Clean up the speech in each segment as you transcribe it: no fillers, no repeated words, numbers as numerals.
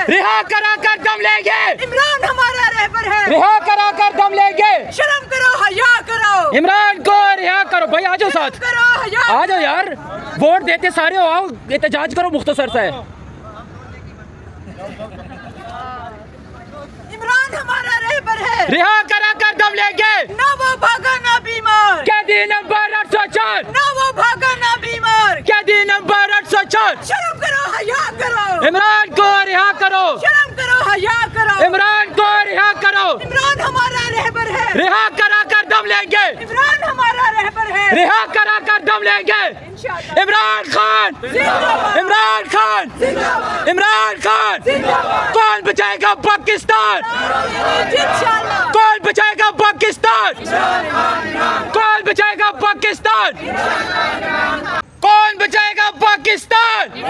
رہا کرا کر دم لیں گے عمران ہمارا رہبر ہے رہا کرا کر دم لیں گے شرم کرو حیا کرو عمران کو رہا کرو بھائی آ جاؤ ساتھ کرو حیا آ جاؤ یار ووٹ دیتے سارے ہو آؤ احتجاج کرو مختصر سا ہے عمران ہمارا رہبر ہے رہا کرا کر دم لیں گے نہ وہ بھاگا نہ بیمار قیدی نمبر 804 نہ وہ بھاگا نہ بیمار قیدی نمبر 804 شرم کرو حیا کرو عمران کو رہا کرو شرم کرو حیا کرو عمران کو رہا کرو عمران ہمارا رہبر ہے رہا کرا کر دم لیں گے عمران ہمارا رہبر ہے رہا کرا کر دم لیں گے عمران خان عمران خان عمران خان کون بچائے گا پاکستان کون بچائے گا پاکستان کون بچائے گا پاکستان کون بچائے گا پاکستان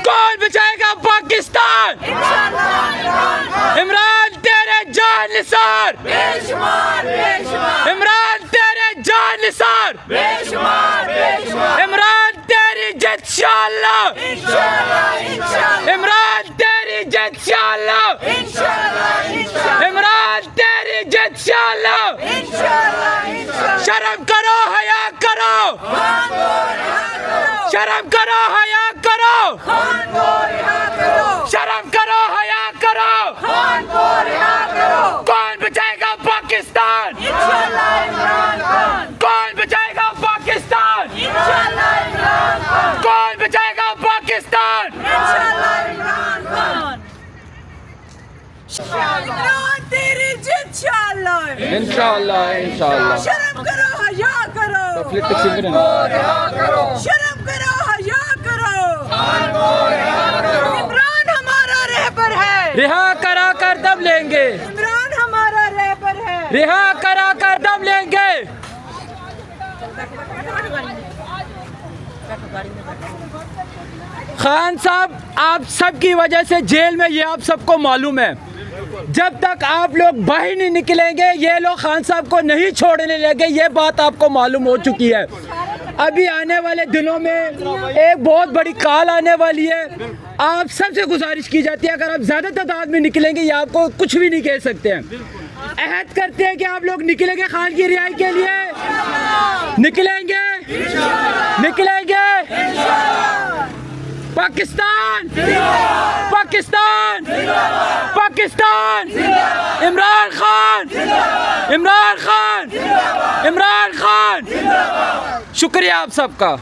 کون بچائے گا پاکستان عمران تیرے جان نثار عمران تیرے جان نثار عمران تیری جت انشاءاللہ عمران تیری جت انشاءاللہ عمران تیری جت انشاءاللہ شرم کرو حیا کرو شرم کرو حیا کرو شرم کرو حیا کرو کون بچائے گا پاکستان کون بچائے گا پاکستان کون بچائے گا پاکستان عمران تیری جت انشاءاللہ انشاءاللہ شرم کرو حیا کرو شرم کرو حیا کرو عمران ہمارا رہبر ہے رہا کرا کر دم لیں گے عمران ہمارا رہبر ہے رہا کرا کر دم لیں گے خان صاحب آپ سب کی وجہ سے جیل میں یہ آپ سب کو معلوم ہے جب تک آپ لوگ باہر نہیں نکلیں گے یہ لوگ خان صاحب کو نہیں چھوڑنے لیں گے یہ بات آپ کو معلوم ہو چکی ہے ابھی آنے والے دنوں میں ایک بہت بڑی کال آنے والی ہے آپ سب سے گزارش کی جاتی ہے اگر آپ زیادہ تعداد میں نکلیں گے یہ آپ کو کچھ بھی نہیں کہہ سکتے ہیں عہد کرتے ہیں کہ آپ لوگ نکلیں گے خان کی رہائی کے لیے نکلیں گے نکلیں گے پاکستان پاکستان پاکستان عمران خان عمران خان عمران خان شکریہ آپ سب کا